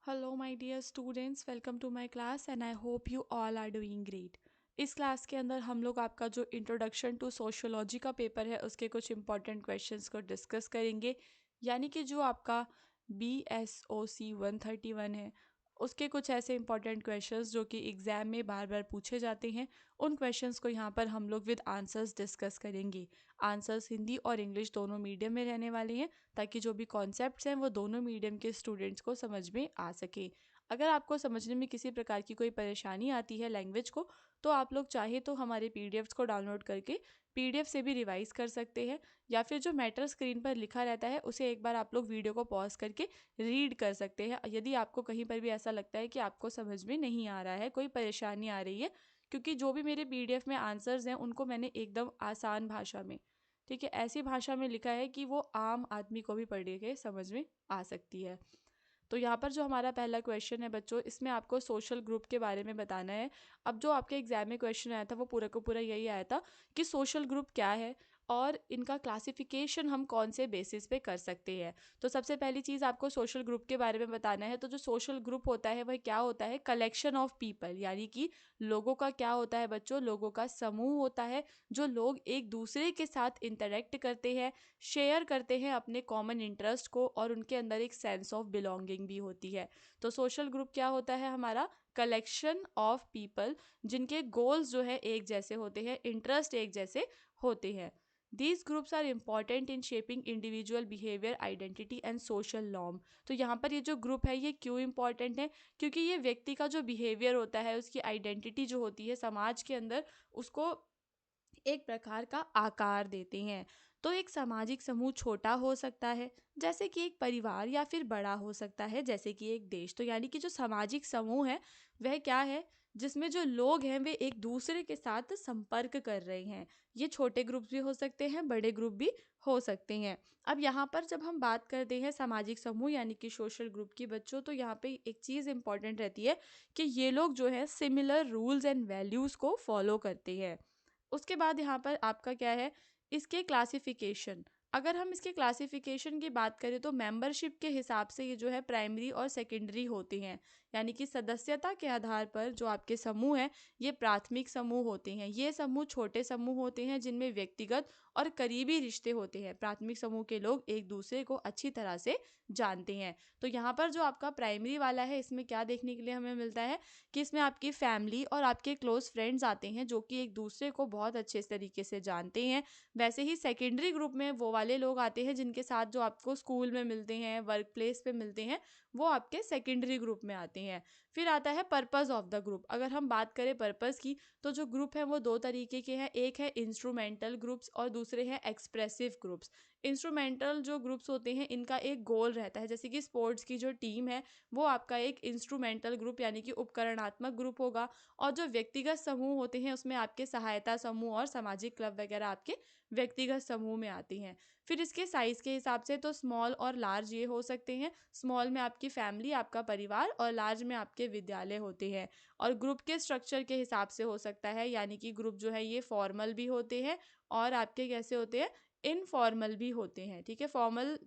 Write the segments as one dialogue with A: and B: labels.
A: Hello my dear students, welcome to my class and I hope you all are doing great. इस class के अंदर हम लोग आपका जो इंट्रोडक्शन टू सोशियोलॉजी का पेपर है उसके कुछ इंपॉर्टेंट क्वेश्चंस को डिस्कस करेंगे। यानी कि जो आपका BSOC 131 है उसके कुछ ऐसे इंपॉर्टेंट क्वेश्चंस जो कि एग्ज़ाम में बार बार पूछे जाते हैं, उन क्वेश्चंस को यहाँ पर हम लोग विद आंसर्स डिस्कस करेंगे। आंसर्स हिंदी और इंग्लिश दोनों मीडियम में रहने वाले हैं ताकि जो भी कॉन्सेप्ट्स हैं वो दोनों मीडियम के स्टूडेंट्स को समझ में आ सके। अगर आपको समझने में किसी प्रकार की कोई परेशानी आती है लैंग्वेज को, तो आप लोग चाहे तो हमारे PDFs को डाउनलोड करके PDF से भी रिवाइज कर सकते हैं, या फिर जो मैटर स्क्रीन पर लिखा रहता है उसे एक बार आप लोग वीडियो को पॉज करके रीड कर सकते हैं यदि आपको कहीं पर भी ऐसा लगता है कि आपको समझ में नहीं आ रहा है, कोई परेशानी आ रही है। क्योंकि जो भी मेरे PDF में आंसर्स हैं उनको मैंने एकदम आसान भाषा में, ठीक है, ऐसी भाषा में लिखा है कि वो आम आदमी को भी पढ़ के समझ में आ सकती है। तो यहाँ पर जो हमारा पहला क्वेश्चन है बच्चों, इसमें आपको सोशल ग्रुप के बारे में बताना है। अब जो आपके एग्जाम में क्वेश्चन आया था वो पूरा का पूरा यही आया था कि सोशल ग्रुप क्या है और इनका क्लासिफिकेशन हम कौन से बेसिस पे कर सकते हैं। तो सबसे पहली चीज़ आपको सोशल ग्रुप के बारे में बताना है। तो जो सोशल ग्रुप होता है वह क्या होता है? कलेक्शन ऑफ पीपल, यानी कि लोगों का क्या होता है बच्चों? लोगों का समूह होता है जो लोग एक दूसरे के साथ इंटरेक्ट करते हैं, शेयर करते हैं अपने कॉमन इंटरेस्ट को, और उनके अंदर एक सेंस ऑफ बिलोंगिंग भी होती है। तो सोशल ग्रुप क्या होता है? हमारा कलेक्शन ऑफ पीपल जिनके गोल्स जो है एक जैसे होते हैं, इंटरेस्ट एक जैसे होते हैं। These groups are important in shaping individual behavior, identity and social norm। तो यहाँ पर ये जो ग्रुप है ये क्यों इम्पॉर्टेंट है? क्योंकि ये व्यक्ति का जो बिहेवियर होता है, उसकी आइडेंटिटी जो होती है समाज के अंदर, उसको एक प्रकार का आकार देते हैं। तो एक सामाजिक समूह छोटा हो सकता है जैसे कि एक परिवार, या फिर बड़ा हो सकता है जैसे कि एक देश। तो यानी कि जो सामाजिक समूह है वह क्या है? जिसमें जो लोग हैं वे एक दूसरे के साथ संपर्क कर रहे हैं। ये छोटे ग्रुप भी हो सकते हैं, बड़े ग्रुप भी हो सकते हैं। अब यहाँ पर जब हम बात करते हैं सामाजिक समूह यानी कि सोशल ग्रुप की बच्चों, तो यहाँ पे एक चीज़ इंपॉर्टेंट रहती है कि ये लोग जो है सिमिलर रूल्स एंड वैल्यूज़ को फॉलो करते हैं। उसके बाद यहाँ पर आपका क्या है? इसके क्लासिफिकेशन। अगर हम इसके क्लासिफिकेशन की बात करें तो मेंबरशिप के हिसाब से ये जो है प्राइमरी और सेकेंडरी होते हैं। यानी कि सदस्यता के आधार पर जो आपके समूह हैं ये प्राथमिक समूह होते हैं। ये समूह छोटे समूह होते हैं जिनमें व्यक्तिगत और करीबी रिश्ते होते हैं। प्राथमिक समूह के लोग एक दूसरे को अच्छी तरह से जानते हैं। तो यहाँ पर जो आपका प्राइमरी वाला है इसमें क्या देखने के लिए हमें मिलता है कि इसमें आपकी फैमिली और आपके क्लोज फ्रेंड्स आते हैं जो कि एक दूसरे को बहुत अच्छे तरीके से जानते हैं। वैसे ही सेकेंडरी ग्रुप में वो वाले लोग आते हैं जिनके साथ जो आपको स्कूल में मिलते हैं, वर्क प्लेस पे मिलते हैं, वो आपके सेकेंडरी ग्रुप में आते हैं। फिर आता है पर्पस ऑफ द ग्रुप। अगर हम बात करें पर्पस की, तो जो ग्रुप है वो दो तरीके के हैं। एक है इंस्ट्रूमेंटल ग्रुप्स और दूसरे हैं एक्सप्रेसिव ग्रुप्स। इंस्ट्रूमेंटल जो ग्रुप्स होते हैं इनका एक गोल रहता है, जैसे कि स्पोर्ट्स की जो टीम है वो आपका एक इंस्ट्रूमेंटल ग्रुप यानी कि उपकरणात्मक ग्रुप होगा। और जो व्यक्तिगत समूह होते हैं उसमें आपके सहायता समूह और सामाजिक क्लब वगैरह आपके व्यक्तिगत समूह में आती हैं। फिर इसके साइज के हिसाब से तो स्मॉल और लार्ज ये हो सकते हैं। स्मॉल में आपकी फैमिली, आपका परिवार, और लार्ज में आपके विद्यालय होते हैं। और ग्रुप के स्ट्रक्चर के हिसाब से हो सकता है, यानी कि ग्रुप जो है ये फॉर्मल भी होते हैं और आपके कैसे होते हैं? इनफॉर्मल भी होते हैं। ठीक है, फॉर्मल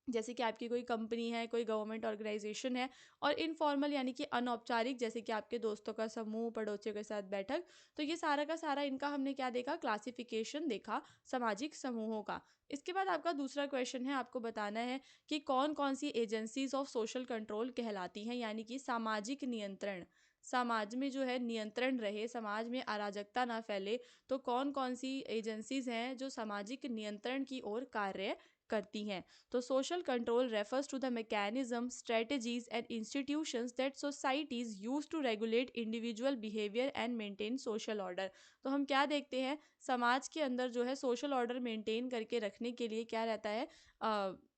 A: जैसे कि आपकी कोई कंपनी है, कोई गवर्नमेंट ऑर्गेनाइजेशन है, और इनफॉर्मल यानी कि अनौपचारिक जैसे कि आपके दोस्तों का समूह, पड़ोसियों के साथ बैठक। तो ये सारा का सारा इनका हमने क्या देखा? क्लासिफिकेशन देखा सामाजिक समूहों का। इसके बाद आपका दूसरा क्वेश्चन है, आपको बताना है कि कौन कौन सी एजेंसीज ऑफ सोशल कंट्रोल कहलाती हैं, यानी कि सामाजिक नियंत्रण। समाज में जो है नियंत्रण रहे, समाज में अराजकता ना फैले, तो कौन कौन सी एजेंसीज हैं जो सामाजिक नियंत्रण की ओर कार्य करती हैं। तो social control refers to the mechanism, strategies and institutions that societies use to regulate individual behaviour and maintain social order. तो हम क्या देखते हैं? समाज के अंदर जो है सोशल ऑर्डर मेंटेन करके रखने के लिए क्या रहता है?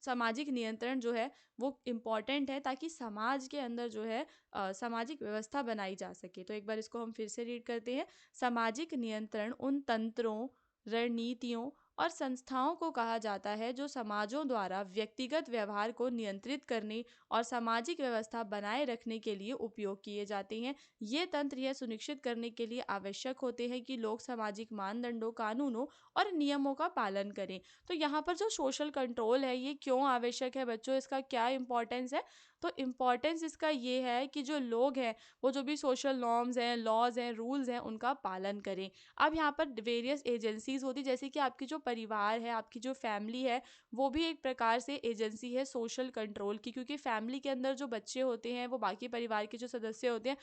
A: सामाजिक नियंत्रण जो है वो इम्पॉर्टेंट है ताकि समाज के अंदर जो है सामाजिक व्यवस्था बनाई जा सके। तो एक बार इसको हम फिर से रीड करते हैं। सामाजिक नियंत्रण उन तंत्रों, रणनीतियों और संस्थाओं को कहा जाता है जो समाजों द्वारा व्यक्तिगत व्यवहार को नियंत्रित करने और सामाजिक व्यवस्था बनाए रखने के लिए उपयोग किए जाते हैं। ये तंत्र यह सुनिश्चित करने के लिए आवश्यक होते हैं कि लोग सामाजिक मानदंडों, कानूनों और नियमों का पालन करें। तो यहाँ पर जो सोशल कंट्रोल है ये क्यों आवश्यक है बच्चों, इसका क्या इंपॉर्टेंस है? तो इम्पॉर्टेंस इसका ये है कि जो लोग हैं वो जो भी सोशल नॉर्म्स हैं, लॉज हैं, रूल्स हैं, उनका पालन करें। अब यहाँ पर वेरियस एजेंसीज होती, जैसे कि आपकी जो परिवार है, आपकी जो फैमिली है, वो भी एक प्रकार से एजेंसी है सोशल कंट्रोल की, क्योंकि फैमिली के अंदर जो बच्चे होते हैं वो बाकी परिवार के जो सदस्य होते हैं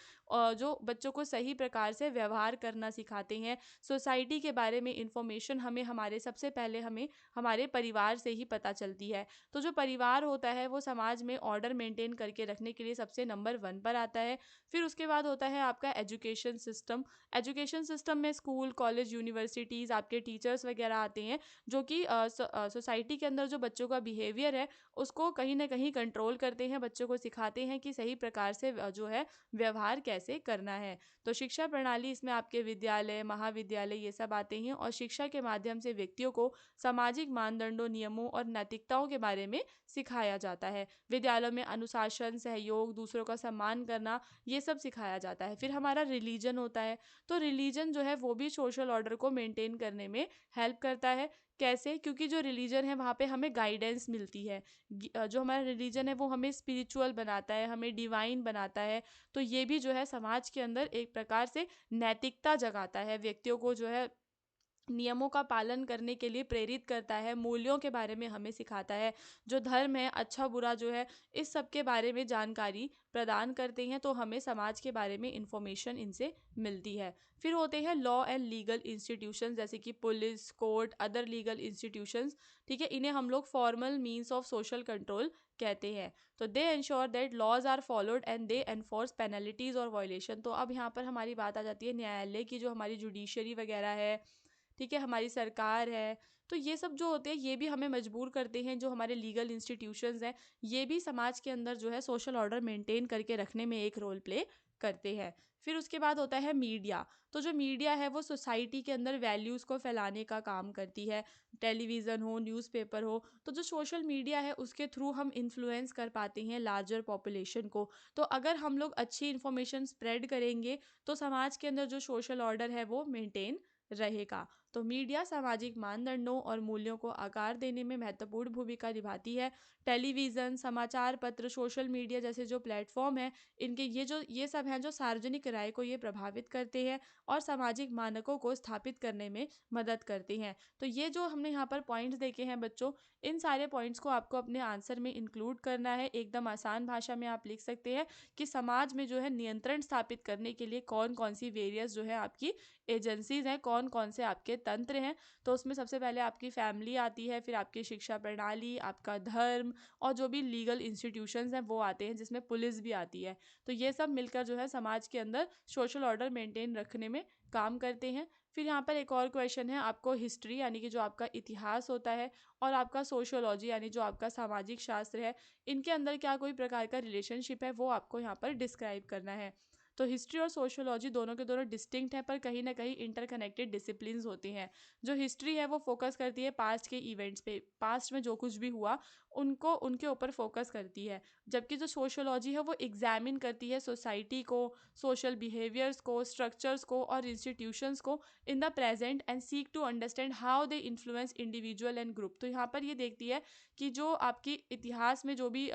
A: जो बच्चों को सही प्रकार से व्यवहार करना सिखाते हैं। सोसाइटी के बारे में इंफॉर्मेशन हमें हमारे सबसे पहले हमें हमारे परिवार से ही पता चलती है। तो जो परिवार होता है वो समाज में ऑर्डर मेंटेन करके रखने के लिए सबसे नंबर 1 पर आता है। फिर उसके बाद होता है आपका एजुकेशन सिस्टम। एजुकेशन सिस्टम में स्कूल, कॉलेज, यूनिवर्सिटीज़, आपके टीचर्स वगैरह आते हैं, जो कि सोसाइटी के अंदर जो बच्चों का बिहेवियर है उसको कहीं ना कहीं कंट्रोल करते हैं, बच्चों को सिखाते हैं कि सही प्रकार से जो है व्यवहार कैसे करना है। तो शिक्षा प्रणाली इसमें आपके विद्यालय, महाविद्यालय ये सब आते हैं, और शिक्षा के माध्यम से व्यक्तियों को सामाजिक मानदंडों, नियमों और नैतिकताओं के बारे में सिखाया जाता है। विद्यालयों में अनुशासन, सहयोग, दूसरों का सम्मान करना, ये सब सिखाया जाता है। फिर हमारा रिलीजन होता है। तो रिलीजन जो है वो भी सोशल ऑर्डर को मेंटेन करने में हेल्प करता है। कैसे? क्योंकि जो रिलीजन है वहाँ पे हमें गाइडेंस मिलती है। जो हमारा रिलीजन है वो हमें स्पिरिचुअल बनाता है, हमें डिवाइन बनाता है। तो ये भी जो है समाज के अंदर एक प्रकार से नैतिकता जगाता है, व्यक्तियों को जो है नियमों का पालन करने के लिए प्रेरित करता है, मूल्यों के बारे में हमें सिखाता है। जो धर्म है, अच्छा बुरा जो है, इस सब के बारे में जानकारी प्रदान करते हैं, तो हमें समाज के बारे में इंफॉर्मेशन इनसे मिलती है। फिर होते हैं लॉ एंड लीगल इंस्टीट्यूशंस, जैसे कि police, court, other legal institutions. ठीक है, इन्हें हम लोग formal means of social control कहते हैं। तो they ensure that laws are followed and they enforce penalties और वायलेशन। तो अब यहाँ पर हमारी बात आ जाती है न्यायालय की, जो हमारी जुडिशरी वगैरह है, ठीक है, हमारी सरकार है। तो ये सब जो होते हैं ये भी हमें मजबूर करते हैं, जो हमारे लीगल इंस्टीट्यूशंस हैं ये भी समाज के अंदर जो है सोशल ऑर्डर मेंटेन करके रखने में एक रोल प्ले करते हैं। फिर उसके बाद होता है मीडिया। तो जो मीडिया है वो सोसाइटी के अंदर वैल्यूज़ को फैलाने का काम करती है। टेलीविज़न हो, न्यूज़पेपर हो, तो जो सोशल मीडिया है उसके थ्रू हम इन्फ्लुएंस कर पाते हैं लार्जर पॉपुलेशन को। तो अगर हम लोग अच्छी इन्फॉर्मेशन स्प्रेड करेंगे तो समाज के अंदर जो सोशल ऑर्डर है वो मेंटेन रहेगा। तो मीडिया सामाजिक मानदंडों और मूल्यों को आकार देने में महत्वपूर्ण भूमिका निभाती है। टेलीविज़न, समाचार पत्र, सोशल मीडिया जैसे जो प्लेटफॉर्म है, इनके ये सब हैं जो सार्वजनिक राय को ये प्रभावित करते हैं और सामाजिक मानकों को स्थापित करने में मदद करते हैं। तो ये जो हमने यहाँ पर पॉइंट्स देखे हैं बच्चों, इन सारे पॉइंट्स को आपको अपने आंसर में इंक्लूड करना है। एकदम आसान भाषा में आप लिख सकते हैं कि समाज में जो है नियंत्रण स्थापित करने के लिए कौन कौन सी वेरियस जो है आपकी एजेंसीज हैं, कौन कौन से आपके तंत्र हैं। तो उसमें सबसे पहले आपकी फैमिली आती है, फिर आपकी शिक्षा प्रणाली, आपका धर्म, और जो भी लीगल इंस्टीट्यूशंस हैं वो आते हैं, जिसमें पुलिस भी आती है। तो ये सब मिलकर जो है समाज के अंदर सोशल ऑर्डर मेंटेन रखने में काम करते हैं। फिर यहाँ पर एक और क्वेश्चन है आपको, हिस्ट्री यानी कि जो आपका इतिहास होता है, और आपका सोशियोलॉजी यानी जो आपका सामाजिक शास्त्र है, इनके अंदर क्या कोई प्रकार का रिलेशनशिप है वो आपको यहाँ पर डिस्क्राइब करना है। तो हिस्ट्री और सोशियोलॉजी दोनों के दोनों डिस्टिंक्ट है, पर कहीं ना कहीं इंटरकनेक्टेड डिसिप्लिन्स होते हैं। जो हिस्ट्री है वो फोकस करती है पास्ट के इवेंट्स पे, पास्ट में जो कुछ भी हुआ उनको उनके ऊपर फोकस करती है। जबकि जो सोशियोलॉजी है वो एग्जामिन करती है सोसाइटी को, सोशल बिहेवियर्स को, स्ट्रक्चर्स को और इंस्टीट्यूशंस को in the present and seek to understand how they influence individual and group. तो यहाँ पर ये देखती है कि जो आपकी इतिहास में जो भी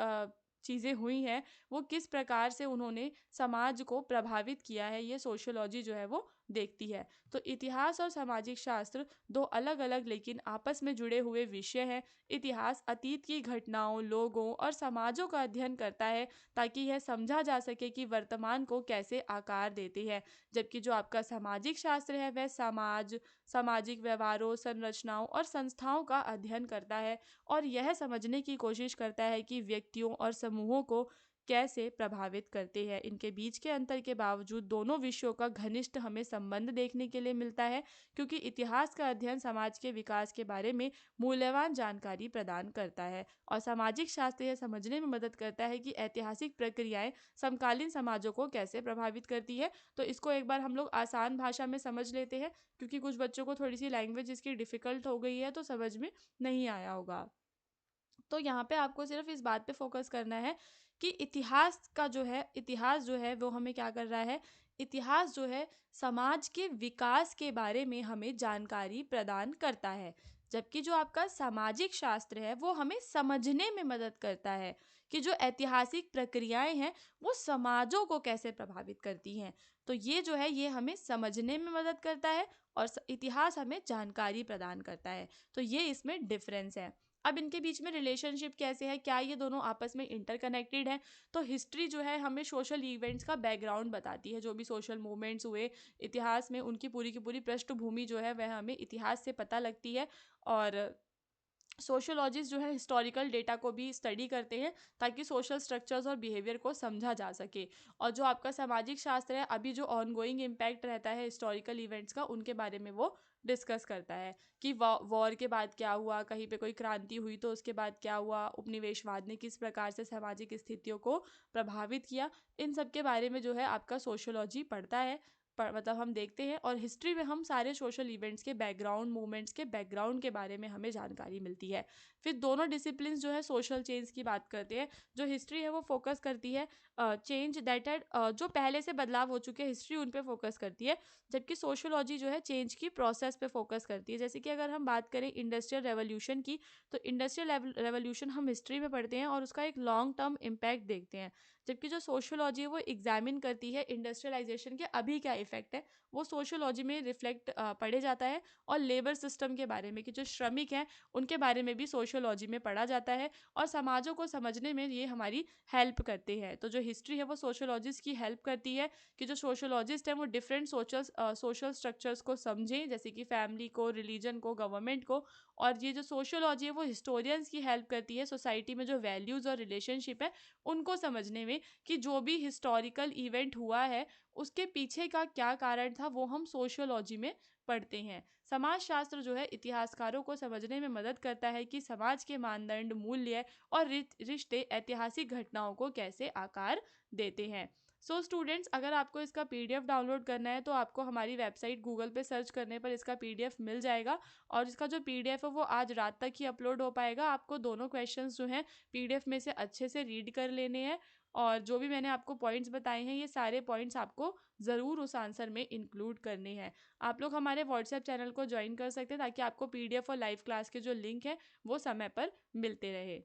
A: चीज़ें हुई हैं वो किस प्रकार से उन्होंने समाज को प्रभावित किया है, ये सोशियोलॉजी जो है वो देखती है। तो इतिहास और सामाजिक शास्त्र दो अलग अलग लेकिन आपस में जुड़े हुए विषय हैं। इतिहास अतीत की घटनाओं, लोगों और समाजों का अध्ययन करता है ताकि यह समझा जा सके कि वर्तमान को कैसे आकार देते हैं। जबकि जो आपका सामाजिक शास्त्र है वह समाज, सामाजिक व्यवहारों, संरचनाओं और संस्थाओं का अध्ययन करता है और यह समझने की कोशिश करता है कि व्यक्तियों और समूहों को कैसे प्रभावित करते हैं। इनके बीच के अंतर के बावजूद दोनों विषयों का घनिष्ठ हमें संबंध देखने के लिए मिलता है, क्योंकि इतिहास का अध्ययन समाज के विकास के बारे में मूल्यवान जानकारी प्रदान करता है और सामाजिक शास्त्र यह समझने में मदद करता है कि ऐतिहासिक प्रक्रियाएं समकालीन समाजों को कैसे प्रभावित करती है। तो इसको एक बार हम लोग आसान भाषा में समझ लेते हैं, क्योंकि कुछ बच्चों को थोड़ी सी लैंग्वेज इसकी डिफ़िकल्ट हो गई है तो समझ में नहीं आया होगा। तो यहाँ पे आपको सिर्फ इस बात पे फोकस करना है कि इतिहास जो है वो हमें क्या कर रहा है। इतिहास जो है समाज के विकास के बारे में हमें जानकारी प्रदान करता है, जबकि जो आपका सामाजिक शास्त्र है वो हमें समझने में मदद करता है कि जो ऐतिहासिक प्रक्रियाएं हैं वो समाजों को कैसे प्रभावित करती हैं। तो ये जो है ये हमें समझने में मदद करता है और इतिहास हमें जानकारी प्रदान करता है। तो ये इसमें डिफरेंस है। अब इनके बीच में रिलेशनशिप कैसे है, क्या ये दोनों आपस में इंटरकनेक्टेड है? तो हिस्ट्री जो है हमें सोशल इवेंट्स का बैकग्राउंड बताती है, जो भी सोशल मूवमेंट्स हुए इतिहास में उनकी पूरी की पूरी पृष्ठभूमि जो है वह हमें इतिहास से पता लगती है। और सोशोलॉजिस्ट जो है हिस्टोरिकल डेटा को भी स्टडी करते हैं ताकि सोशल स्ट्रक्चर्स और बिहेवियर को समझा जा सके। और जो आपका सामाजिक शास्त्र है अभी जो ऑनगोइंग इम्पैक्ट रहता है हिस्टोरिकल इवेंट्स का उनके बारे में वो डिस्कस करता है कि वॉर के बाद क्या हुआ, कहीं पे कोई क्रांति हुई तो उसके बाद क्या हुआ, उपनिवेशवाद ने किस प्रकार से सामाजिक स्थितियों को प्रभावित किया। इन सब के बारे में जो है आपका सोशोलॉजी पढ़ता है, मतलब हम देखते हैं। और हिस्ट्री में हम सारे सोशल इवेंट्स के बैकग्राउंड, मूवमेंट्स के बैकग्राउंड के बारे में हमें जानकारी मिलती है। फिर दोनों डिसिप्लिन जो है सोशल चेंज की बात करते हैं। जो हिस्ट्री है वो फोकस करती है चेंज दैट हैड, जो पहले से बदलाव हो चुके हैं हिस्ट्री उन पे फोकस करती है, जबकि सोशोलॉजी जो है चेंज की प्रोसेस पे फोकस करती है। जैसे कि अगर हम बात करें इंडस्ट्रियल रेवोल्यूशन की, तो इंडस्ट्रियल रेवोल्यूशन हम हिस्ट्री में पढ़ते हैं और उसका एक लॉन्ग टर्म इम्पैक्ट देखते हैं, जबकि जो सोशोलॉजी है वो एग्जामिन करती है इंडस्ट्रियलाइजेशन के अभी क्या इफेक्ट है, वो सोशोलॉजी में रिफ्लेक्ट पढ़े जाता है। और लेबर सिस्टम के बारे में कि जो श्रमिक हैं उनके बारे में भी सोशोलॉजी में पढ़ा जाता है और समाजों को समझने में ये हमारी हेल्प करते हैं। तो जो हिस्ट्री है वो सोशोलॉजिस्ट की हेल्प करती है कि जो सोशोलॉजिस्ट हैं वो डिफरेंट सोशल स्ट्रक्चर्स को समझें, जैसे कि फैमिली को, रिलीजन को, गवर्नमेंट को। और ये जो सोशोलॉजी है वो हिस्टोरियंस की हेल्प करती है सोसाइटी में जो वैल्यूज़ और रिलेशनशिप है उनको समझने में, कि जो भी हिस्टोरिकल इवेंट हुआ है उसके पीछे का क्या कारण था वो हम सोशियोलॉजी में पढ़ते हैं। समाजशास्त्र जो है इतिहासकारों को समझने में मदद करता है कि समाज के मानदंड, मूल्य और रिश्ते ऐतिहासिक घटनाओं को कैसे आकार देते हैं। सो स्टूडेंट्स, अगर आपको इसका पीडीएफ डाउनलोड करना है तो आपको हमारी वेबसाइट गूगल पे सर्च करने पर इसका पीडीएफ मिल जाएगा। और इसका जो पीडीएफ है वो आज रात तक ही अपलोड हो पाएगा। आपको दोनों क्वेश्चंस जो हैं पीडीएफ में से अच्छे से रीड कर लेने हैं। और जो भी मैंने आपको पॉइंट्स बताए हैं ये सारे पॉइंट्स आपको ज़रूर उस आंसर में इंक्लूड करने हैं। आप लोग हमारे व्हाट्सएप चैनल को ज्वाइन कर सकते हैं ताकि आपको पीडीएफ और लाइव क्लास के जो लिंक है वो समय पर मिलते रहे।